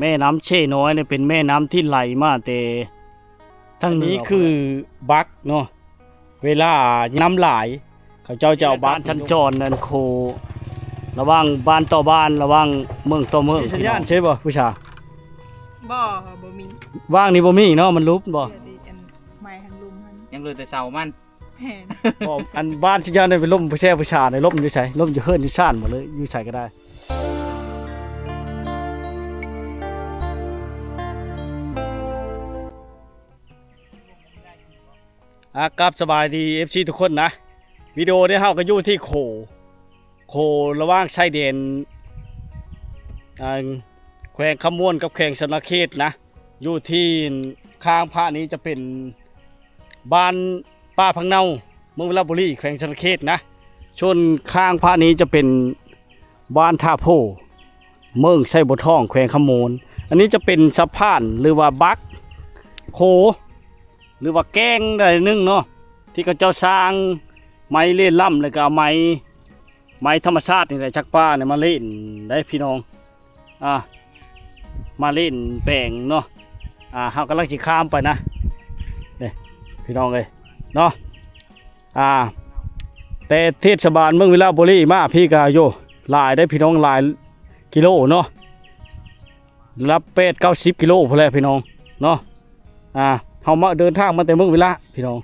แม่น้ำเช่น้อยเนี่ยเป็นแม่น้ำที่ไหลมาแต่ทั้งนี้คือบักเนาะเวลาน้ำหลายเขาเจ้าจะเอาบักชันจรนั่นโคระวังบ้านต่อบ้านระวังเมืองต่อเมืองสัญญาณใช่ป่ะผู้ชา บ่มี ว่างนี่บ่มีเนาะมันลุบบ่ เดี๋ยวดิอันไม้หันลุมหัน ยังเลยแต่เสามัน แห่น บ่อันบ้านสัญญาณได้เป็นล่มผู้แช่ผู้ชาในล่มอยู่ไสล่มอยู่เฮิรนอยู่ซ่านหมดเลยอยู่ไสก็ได้ครับสบายดี FC ทุกคนนะวิดีโอนี้เฮาก็อยู่ที่โคระหว่างชายแดนแขวงคำม่วนกับแขวงสนเขตนะอยู่ที่ข้างพระนี้จะเป็นบ้านป้าพังเนาเมืองลพบุรีแขวงสนเขตนะชนข้างพระนี้จะเป็นบ้านท่าโพเมืองไส้บัวทองแขวงคำม่วนอันนี้จะเป็นสะพานหรือว่าบักโคหรือว่าแกงอะไรนึงเนาะที่เขาเจ้าสร้างไม้เล่นล่ำแล้วก็เอาไม้ธรรมชาตินี่แหละชักป้าเนี่ยมาเล่นได้พี่น้องมาเล่นแปลงเนาะเฮากำลังสิข้ามไปนะนี่พี่น้องเลยเนาะแต่เทศบาลเมืองวิลาบุรีมาพี่กาโยหลายได้พี่น้องหลายกิโลเนาะรับ8-90 กิโลพอแล้วพี่น้องเนาะเฮามาเดินทางมาแต่เมืองวิลาพี่น้อง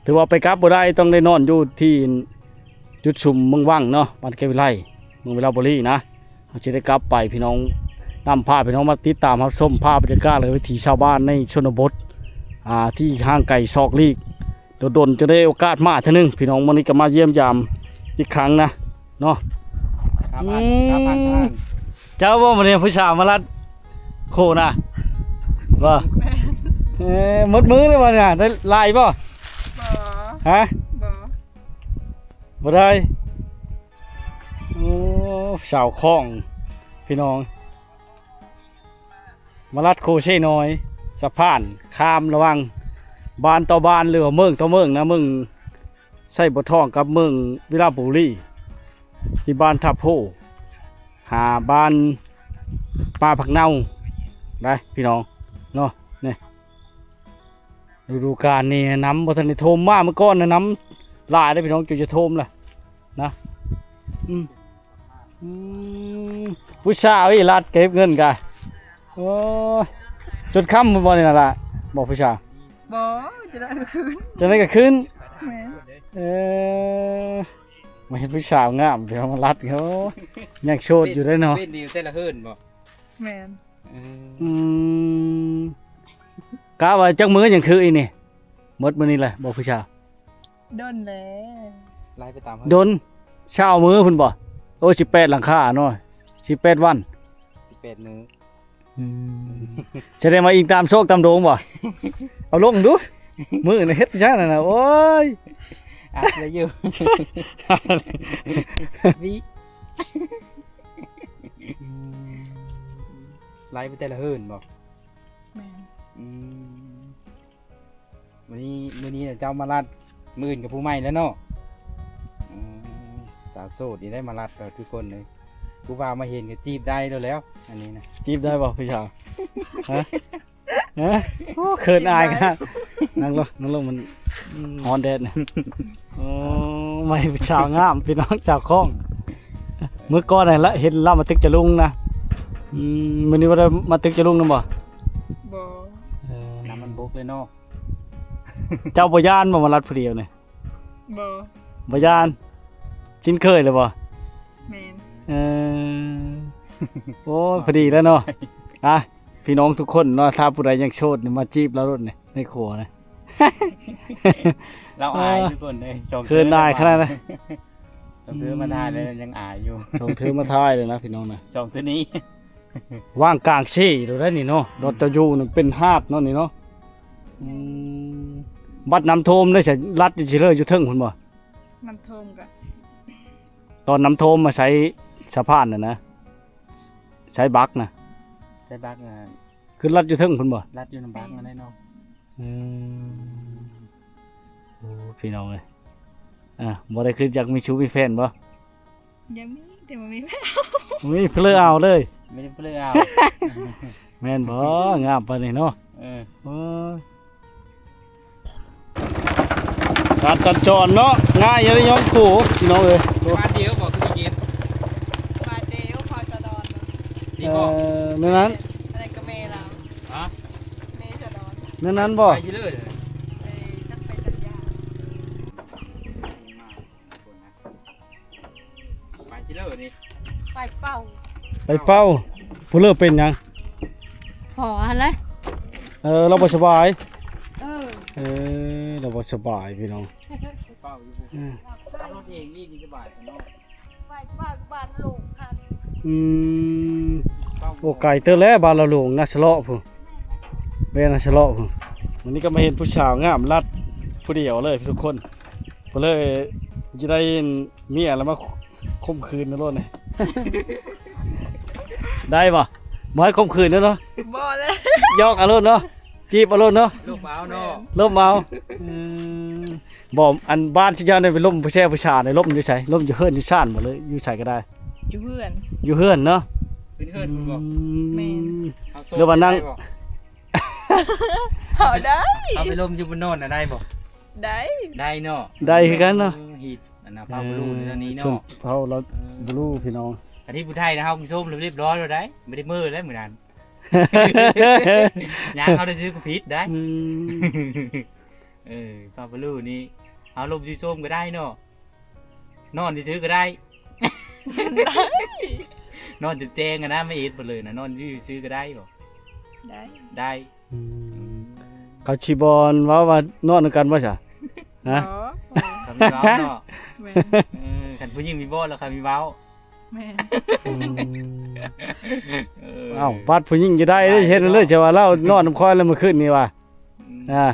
ถือว่าไปกลับบ่ได้ต้องได้นอนอยู่ที่จุดชุมเมืองว่างเนาะบ้านแก้ววิไลเมืองวิลาบุรีนะเราจะได้กลับไปพี่น้องนำพาพี่น้องมาติดตามรับชมภาพบรรยากาศเลยวิถีชาวบ้านในชนบทที่ห่างไกลซอกลีกโดนจะได้โอกาสมาเท่านึงพี่น้องวันนี้ก็มาเยี่ยมยามอีกครั้งนะเนาะเจ้าว่าวันนี้ผู้ชายมาลัดโคนะว่าหมดมือเลยวันนี้ได้ลายป่ะ บ่ ฮะ บ่ บ่ได้โอ้สาวคล้องพี่น้องมาลัดโคเช่น้อยสะพานข้ามระวังบ้านต่อบ้านหรือว่าเมืองต่อเมืองนะเมืองไส้บัวทองกับเมืองวิลาบุรีที่บ้านทับโพหาบ้านป่าผักเน่าได้พี่น้องเนาะนี่ฤดูกาลนี่น้ำบัทันได้โทมมากเมื่อก่อนนะน้ำลายได้พี่น้องจะโทมล่ะนะผู้สาวอีรัดเก็บเงินกันโอ้จนค่ำบ่นี่ล่ะบอกผู้สาว บ่จะได้คืน จะได้ก็ขึ้น แม่น มาเห็นผู้สาวงามเดี๋ยวมารัดเขายังโชดอยู่ได้เนาะ เป็นดีแต่ละเฮิรนบ่ แม่น กะว่าจักมืออย่างคืออีนี่หมดมื้อนี้แหละบอกผู้สาว โดนแล้ว ไล่ไปตาม โดนเช้ามือพุ่นบ่โอ้18หลังคาเนาะ18วัน 18มื้อ จะได้มาอิงตามโชคตามโดงบ่เอาลงดูมือนี่เฮ็ดจังนั่นน่ะโอ้ย ได้อยู่วิไล่ไปแต่ละเฮิรนบ่ แม่น มื้อนี้เจ้ามาลัดมื้ออื่นกับผู้ใหม่แล้วเนาะสาวโสดนี่ได้มาลัดกับทุกคนเลยกูว่ามาเห็นก็จีบได้แล้วอันนี้นะ จีบได้บ่ผู้สาวฮะโอ้เขินอายกันนั่งลงมันฮอนแดดนะโอ้ไม่ผู้สาวงามพี่น้องสาวคล้องเมื่อก่อนน่ะละเห็นเรามาตึกจะลุงนะมื้อนี้ว่าได้มาตึกจะลุงนำบ่ บ่ น้ำมันบกเลยเนาะ เจ้าบ่ย่านบ่มารัดผู้เดียวนี่ บ่ บ่ย่านชินเคยเลยบ่ แม่น โอ้พอดีแล้วเนาะพี่น้องทุกคนเนาะถ้าผู้ใดยังโสดนี่มาจีบแล้วรถนี่ในครัวนะ เราอายทุกคนเลย เขินอายขนาดนั้น ส่งเธอมาได้เลยยังอายอยู่ ส่งเธอมาทายเลยนะพี่น้องนะ ส่งตัวนี้ ว่างกลางชี่ดูได้นี่เนาะรถจะอยู่นี่เป็นหาดเนาะนี่เนาะบัดน้ำท่วมได้ใช่รัดอยู่เฉยอยู่เทิงพุ่นบ่ น้ำท่วมกะ ตอนน้ำท่วมมาใช้สะพานน่ะนะใช้บักนะ ใส่บัก คือรัดอยู่เทิงพุ่นบ่ รัดอยู่น้ำบักมาได้เนาะ โอ้พี่น้องเลยบ่ได้คืออยากมีชู้มีแฟนบ่ ยังมีแต่มันมีแม่ มีเพลอเอาเลย ม ไม่ได้เปลือกเอา แม่นบ่งามปานนี้เนาะ เออ โอ้ยการจัดจรเนาะง่ายอยังได้ย้อมขู่พี่น้องเอ้ย บ้านเดียวบอกคือเย็น บาเดลพอสะดอน นี่บอก นั่นนั้น อะไรก็เมเรา ฮะ เมสะดอน นั่นนั้นบ่ ไปชิเลย ไปจักไปสัญญา ไปชิเลยนี่ ไปเป่า ไปเป้าผู้เลิกเป็นหยัง หออะไร เราบ่สบาย เออ เราบ่สบายพี่น้อง เฝ้าอยู่ อืม ขับรถเองนี่ดีสบายเนาะ ไปบ้านบ้านลูกหัน อืม เฝ้า โอ้ไก่เตอแล้วบ้านเราหลวงนาชะเลาะพุ่นแม่นาชะเลาะพุ่นวันนี้ก็มาเห็นผู้สาวงามรัดผู้เดียวเลยทุกคนก็เลยจะได้เมียแล้วมาข่มขืนนะโลดนี่ ได้ป่ะมาให้ข่มขืนเนาะ บ่เลย ยอกเอาโลดเนาะจีบเอาโลดเนาะ ลูกเฝ้าเนาะ ล่มเอาบอกอันบ้านที่ยานได้ไปล่มผู้แช่ผู้ชาในล่มอยู่ไสล่มอยู่เฮือนอยู่ซ่านหมดเลยอยู่ไสก็ได้ อยู่เพื่อน อยู่เฮือนเนาะ ขึ้นเฮิร์นคุณบอก แม่น เอาโซ่ เดี๋ยววันนั่ง ได้บ่ เอาได้ เอาไปลมอยู่บนโน่นน่ะได้บ่ ได้ ได้เนาะ ได้คือกันเนาะ ฮีดอันน่ะพาไปรู้ในนี้ ส่ว เนาะ เผาเราบลูพี่น้อง อันนี้ผู้ไทยนะเฮาผู้ชมเรียบร้อยแล้วได้ไม่ได้มือแล้วเหมือนกันยางเขาได้ซื้อกูผิดได้ อืม พาไปรู้นี่เอาลมยูส้มก็ได้เนาะนอนซื้อก็ได้ นอนจะแจงกันนะไม่เอ็ดไปเลยนะนอนยื้อซื้อก็ได้บ่ ได้ ได้ เขาชีบอลว่านอนกันว่าจ้ะฮะ อ๋อ คำมีเว้าเนาะ แม่น ขันผู้หญิงมีบ่แล้วคำมีเว้า แม่น เอ้าบัดผู้หญิงจะได้เห็นเลยจะว่าเล่านอนน้ำคอยแล้วมาขึ้นนี่ว่ะอ่า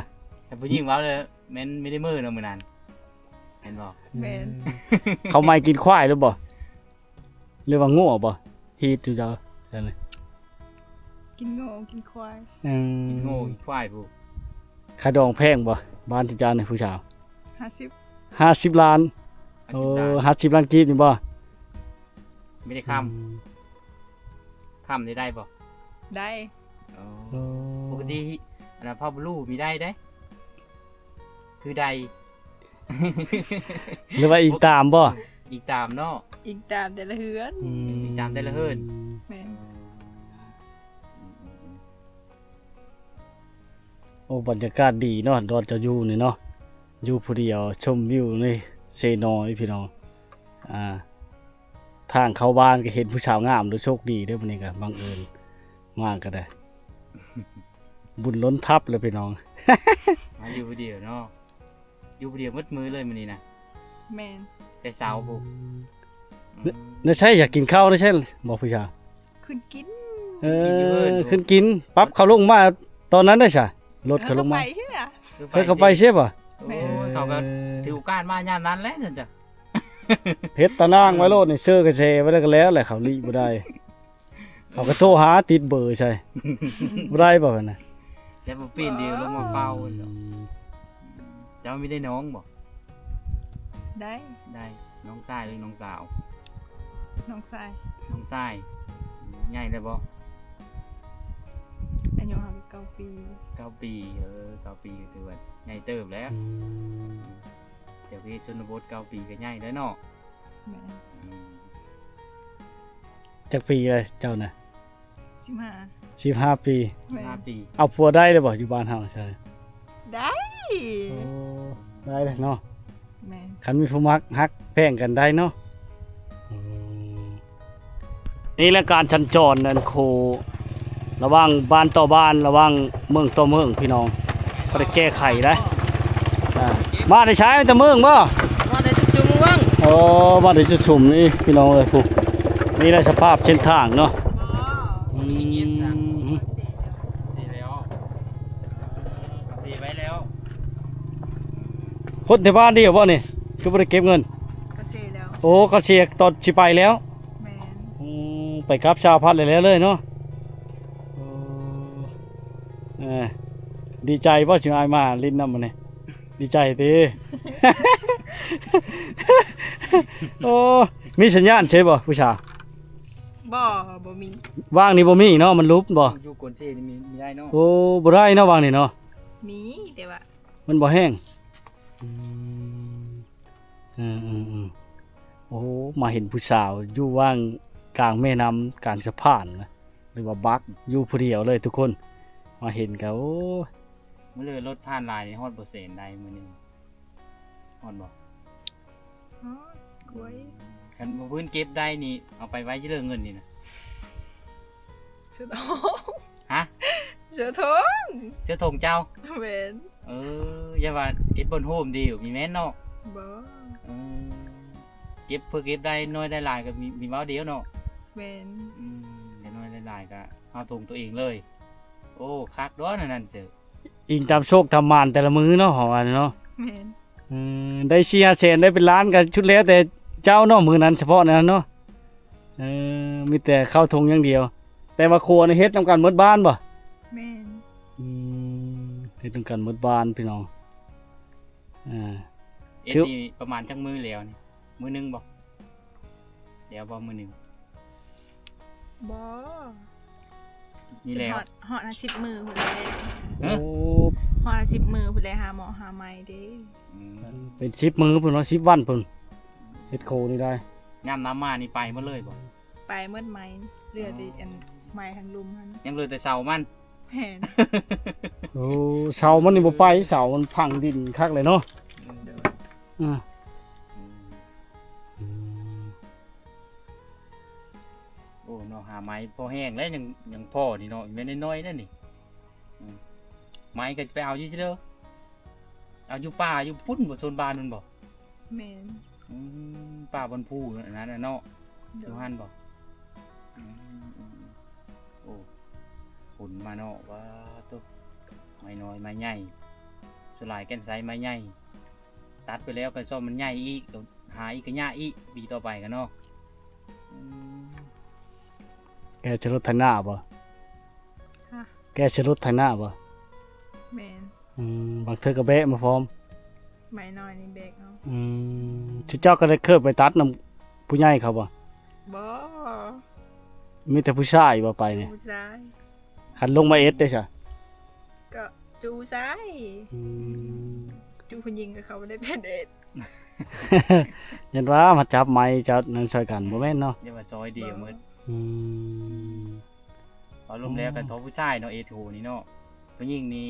แต่ผู้หญิงเว้าเลยแม่นไม่ได้มือเนาะมื้อนั้นเห็นบ่ แม่น เขาไม่กินควายหรือบ่หรือว่าโง่บ่ฮีดอยู่จ้ะนั่นน่ะ กินโง่กินควาย กินโง่กินควายผู้ ค่าดองแพงบ่บ้านที่จานในผู้สาว 50 50 ล้าน อัน โอ้ สิตาย 50 ล้านกีบนี่บ่ ไม่ได้คำได้บ่ ได้ ปกติอันนั้นพ่อบลูมีได้เด้ คือใด หรือว่าอีกตามบ่ อีกตามเนาะ อีกตามแต่ละเฮือน อีกตามแต่ละเฮิรน แม่น โอ้บรรยากาศดีเนาะดอนจะอยู่นี่เนาะอยู่ผู้เดียวชมวิวนี่เซนอยพี่น้องทางเข้าบ้านก็เห็นผู้สาวงามดูโชคดีเด้อมื้อนี้ก็บังเอิญมากก็ได้ บุญล้นทับเลยพี่น้อง มาอยู่ผู้เดียวเนาะอยู่ผู้เดียวมืดมือเลยมื้อนี้นะ แม่น แต่เช้าปุ๊บ น่าใช่อยากกินข้าวน่าใช่บอกผู้ชาย ขึ้นกิน ขึ้นกินปั๊บเขาลงมาตอนนั้นได้ใช่รถเขาลงมา ไปใช่ไหม เฮ้ยเขาไปใช่ป่ะ โอ้ยเขาก็ถือโอกาสมาย่านนั้นแหล้วนั่นจ้ะ เพชรตะนางไว้โลดนี่เสื้อกระเชไว้ได้ก็แล้วแหละเขาลีบ่ได้ เขาก็โทรหาติดเบอร์ใช่บ่ได้ป่ะนะ แล้วมาปีนเดียวลงมาเฝ้าเจ้าไม่ได้น้องบ่ ได้ ได้น้องชายหรือน้องสาว น้องชาย น้องชายใหญ่เลยบ่ อายุ59 ปี 9 ปี9 ปีก็ถือว่าใหญ่เติบแล้วเดี๋ยวพี่ชนบท9 ปีก็ใหญ่แล้วเนาะ แม่น จักปีเลยเจ้าน่ะ 15 15 ปี แม่น 5 ปี เอาผัวได้เลยบ่อยู่บ้านเฮาใช่ ได้ โอ้ได้เลยเนาะ แม่น คันมีผู้มักฮักแพ่งกันได้เนาะนี่แหละการชันจรนั่นโคระหว่างบ้านต่อบ้านระหว่างเมืองต่อเมืองพี่น้องก็ได้แก้ไขได้มาได้ใช้แต่เมืองบ่ มาได้จุ่มว่าง โอ้มาได้จุดสุ่มนี่พี่น้องเลยผู้นี่แหละสภาพเส้นทางเนาะ สีแล้วสีไว้แล้ว คนในบ้านเดียวบ่นี่คือบ่ได้เก็บเงิน ก็เซแล้ว โอ้เขาเสียตอนสิไปแล้ว แม่น ไปกับชาวพัดเลยเนาะดีใจป่ะชิงไอายมาลิ้นน้ำมันนี่ดีใจตี โอ้มีสัญญาณใช่ป่ะผู้ชาย บ่มี ว่างนี่บ่มีเนาะมันลุบบ่ อยู่กวนเซ่นี่มีได้เนาะ โอ้บ่ได้เนาะว่างนี่เนาะ มีแต่ว่า มันบ่แห้งโอ้มาเห็นผู้สาวอยู่ว่างกลางแม่น้ำกลางสะพานนะหรือว่าบักอยู่ผู้เดียวเลยทุกคนมาเห็นก็โอ้ มื้อเลยรถผ่านลายนี่ฮอดบ่เซนได้มื้อหนึงฮอดบ่ ฮอดกล้วย คันบ่พื้นเก็บได้นี่เอาไปไว้ที่เรื่องเงินนี่นะ เสือทอง ฮะ เสือทอง เจ้าทงเจ้า เว้น อย่าว่าเอ็ดบนโฮมดีอยู่มีแม่นเนาะ บ่ เออเก็บเพื่อเก็บได้น้อยได้หลายก็มีเว้าเดียวเนาะ เว้น ได้น้อยได้หลายก็เอาทงตัวเองเลย โอ้คักด้อนนั่นเสือ อิงตามโชคทำมานแต่ละมื้อเนาะหออันเนาะ เว้น ได้เชียร์เชนได้เป็นล้านกันชุดแล้วแต่เจ้าเนาะมื้อนั้นเฉพาะนั้นเนาะมีแต่เข้าทงอย่างเดียว แต่ว่าครัวนี่เฮ็ดนำกันหมดบ้านบ่ เว้น เฮ็ดนำกันหมดบ้านพี่น้องเอ็ดนี่ประมาณจักมือแล้วนี่มือหนึงบ่เดี๋ยวบ่มือหนึง บ่ นี่แล้ว ฮอด10 มื้อพุ่นแหละ เอ้อ โอ้ ฮอด10 มื้อพุ่นแหละหาหมอหาไม้เด้ อืม เป็น10 มื้อพุ่นเนาะ10 วันพุ่นเฮ็ดโคนี่ได้ ย่ำน้ำมานี่ไปหมาเลยบ่ ไปเมื่อไม้เหลือแต่อันไม้ทางลุมหั่น ยังเหลือแต่เสามัน แม่น โอ้เสามันนี่บ่ไปเสามันพังดินคักเลยเนาะอ่า โอ้เนาะหาไม้พอแห้งแล้วยังพ่อนี่เนาะไม่ได้น้อยนั่นนี่ไม้ก็จะไปเอาอยู่เด้อเอาอยู่ป่าอยู่พุ่นบ่โซนบ้านนั่นบ่ แม่น ป่าบนภูนั่นน่ะเนาะอยู่หั่นบ่โอ้ฝุ่นมาเนาะว่าตุ๊ไม้น้อยไม้ใหญ่สลายแก่นไซไม้ใหญ่ตัดไปแล้วก็ซ่อมมันใหญ่อีกหาอีกก็ยากอีกปีต่อไปกันเนาะ แกจะรถไถนาบ่ ฮะ แกจะรถไถนาบ่ แม่น บางเทื่อก็แบะมาพร้อม ไม้น้อยนี่แบกเอา ชุดเจ้าก็ได้เคยไปตัดนำผู้ใหญ่เขาบ่ บ่ มีแต่ผู้ชายบ่ไปเนี่ย จูซ้าย คันลงมาเอ็ดได้ซะ ก็จูซ้ายจูผู้หญิงกับเขาไม่ได้เป็นเอ็ด ยันว่ามาจับไม้จับนั่นช่วยกันบ่แม่นเนาะ เดี๋ยวว่าซอยเดียวหมด อืม พอรวมแล้วกันทอผู้ชายเนาะเอทูนี่เนาะผู้หญิงนี่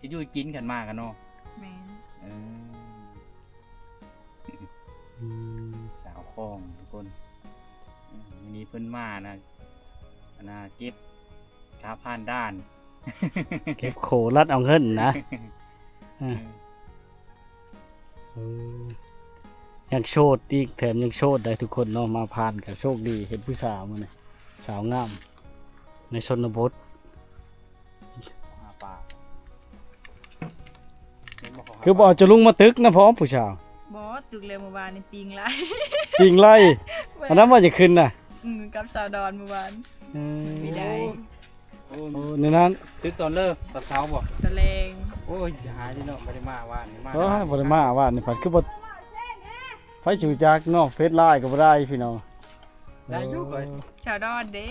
จะอยู่กินกันมากันเนาะ แม่น เออสาวคลองทุกคนวันนี้เพิ่นมานะเก็บชาผ่านด้าน เก็บโครัดเอาเงินนะ ยังโชดอีกแถมยังโชดได้ทุกคนเนาะมาผ่านกับโชคดีเห็นผู้สาวมื้อนี้สาวงาม ในชนบท หาปลา คือบ่จะลุงมาตึกนะพร้อมผู้สาว บอสตึกเร็วเมื่อวานนี่ปิงไร ปิงไล่อันนั้นว่าจะขึ้นน่ะ กับสาวดอนเมื่อวานไม่ได้ โอ้ โอ้ในนั้น ตึกตอนเลิกตอนเช้าบ่ ตะเลง โอ้ยหายที่เนาะไม่ได้มาว่านนี่มา โอ้ยบ่ได้มาว่านี่ผัดคือบ่ไฟจูจักเนาะเฟซไลน์ก็บ่ได้พี่น้อง ได้อยู่ก่อน สาวดอนเด้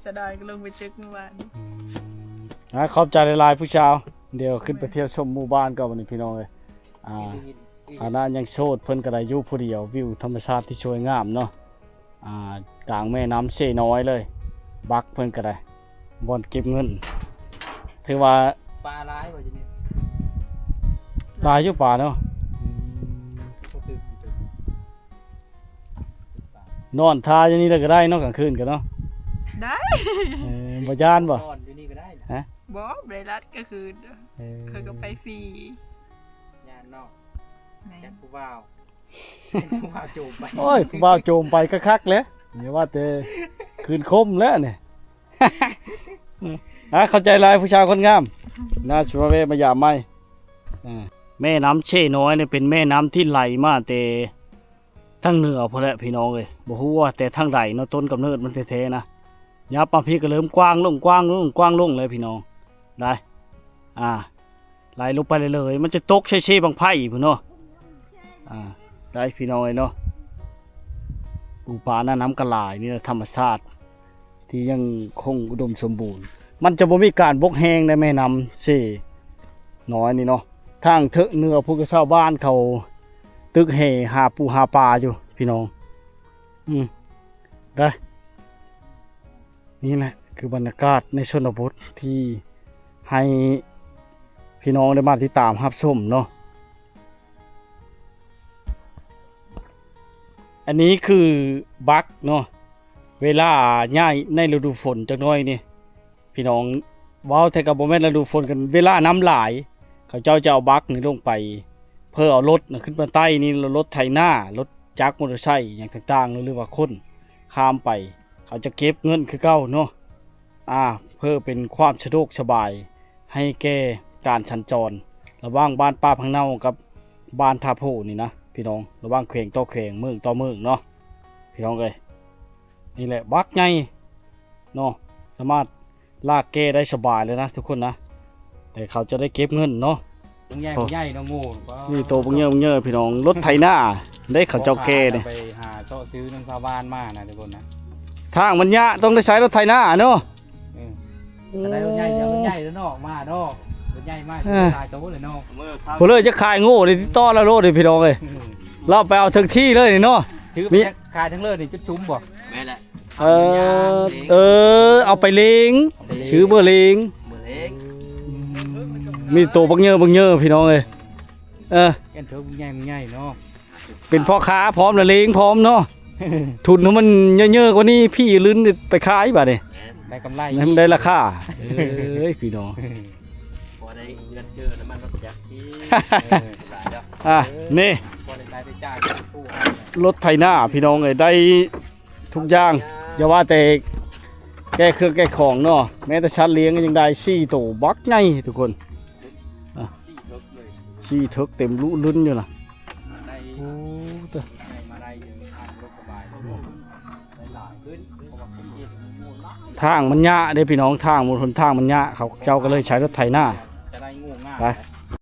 สาวดอนก็ลงไปตึกเมื่อวาน ขอบใจหลายๆผู้ชาวเดี๋ยวขึ้นไปเที่ยวชมหมู่บ้านก่อนวันนี้พี่น้องเอ้ยอันนั้นยังโสดเพิ่นก็ได้อยู่ผู้เดียววิวธรรมชาติที่สวยงามเนาะกลางแม่น้ำเสน้อยเลย บักเพิ่นก็ได้บ่อนเก็บเงินถือว่า ปลาร้ายว่าจะนี่ หลายอยู่ป่าเนาะ ก็ตึก นอนทาอย่างนี้แล้วก็ได้เนาะกลางคืนก็เนาะ ได้ บ่ย่านบ่ นอนอยู่นี่ก็ได้นะ บอสเบรลัดก็คือเขาก็ไปฟรี ย่านนอก แม่ แจ็ น คผู้บ่าวผู้บ่าวจูบไป โอ้ยผู้บ่าวโจมไปคักๆแล้วอย่าว่าแต่คืนคมแล้วเนี่ย เข้าใจหลายผู้ชายคนงามน่าชัวเวมายามไม่แม่น้ำเช่น้อยเนี่ยเป็นแม่น้ำที่ไหลมาแต่ทั้งเหนือพุ่นแหละพี่น้องเอ้ยบ่ฮู้ว่าแต่ทางใดเนาะต้นกำเนิดมันแท้ๆนะยับมาพี่ก็เริ่มกว้างลงกว้างลงกว้างลงเลยพี่น้องได้ไหลลงไปเลยๆมันจะตกเช่ๆบางไผ่พุ่นเนาะได้พี่น้องเอ้ยเนาะ ปูปลาหน้าน้ำกระลายนี่นะธรรมชาติที่ยังคงอุดมสมบูรณ์มันจะบ่มีการบกแห้งในแม่น้ำเสน้อยนี่เนาะทางเถอะเนื้อผู้กระเช้าบ้านเขาตึกแห่หาปูหาปลาอยู่พี่น้องได้นี่แหละคือบรรยากาศในชนบทที่ให้พี่น้องได้มาติดตามรับชมเนาะอันนี้คือบักเนาะเวลาย่ายในฤดูฝนจักหน้อยนี่พี่น้องว้าวแต่กับโมเมนต์ฤดูฝนกันเวลาน้ำหลายเขาเจ้าจะเอาบักนี่ลงไปเพื่อเอารถขึ้นมาใต้นี่รถไถหน้ารถจักรมอเตอร์ไซค์อย่างต่างๆหรือว่าคนข้ามไปเขาจะเก็บเงินคือเก้าเนาะเพื่อเป็นความสะดวกสบายให้แก่การสัญจรระหว่างบ้านป้าพังเนากับบ้านท่าโพนี่นะพี่น้องระหว่างแขวงต่อแขวงเมืองต่อเมืองเนาะพี่น้องเลยนี่แหละบักไงเนาะสามารถลากแก้ได้สบายเลยนะทุกคนนะแต่เขาจะได้เก็บเงินเนาะ บางใหญ่บางใหญ่เนาะโง่ นี่โตบางเยอะพี่น้องรถไถหน้าได้เขาเจ้าแก่เนี่ย ไปหาเจาะซื้อน้ำชาวบ้านมานะทุกคนนะ ทางมันยะต้องได้ใช้รถไถหน้าเนาะ จะได้รถใหญ่เดี๋ยวรถใหญ่แล้วเนาะมาเนาะรถใหญ่มากตายโตเลยเนาะ พอเลยจะขายโง่เลยที่ต้อละโลดเลยพี่น้องเลยเราไปเอาถึงที่เลยนี่เนาะ ซื้อไปขายทั้งเลิศนี่จุดชุ่มบ่ แม่นแหละ เอาไปเลี้ยงชื่อเบอร์เลี้ยง มือเล็ก มีโตบางเยอะพี่น้องเลยแกนเถอะบางใหญ่เนาะ เป็นพ่อค้าพร้อมแล้วเลี้ยงพร้อมเนาะทุนของมันเยอะๆกว่านี้พี่ลื้นไปขายบ่เนี่ย ได้กำไร ให้มันได้ราคาพี่น้อง พอได้เงินเชื่อน้ำมันรถจักรที่ตายแล้ว นี่ พอได้รายได้จ่ายตู้ รถไถหน้าพี่น้องเลยได้ทุกอย่างอย่าว่าแต่แก้เครื่องแก้ของเนาะแม้แต่ชั้นเลี้ยงก็ยังได้ซี่โตบักไงทุกคนซี่เทิกเต็มรุ่ลุ้นอยู่นะ ได้ โอ้ มาได้ยังทางรถสบายได้หลายขึ้นเพราะว่าคนเฮ็ดโง่ละ ทางมันยะได้พี่น้องทางบนทนทางมันยะเขาเจ้าก็เลยใช้รถไถหน้า จะได้โง่ง่าย ไป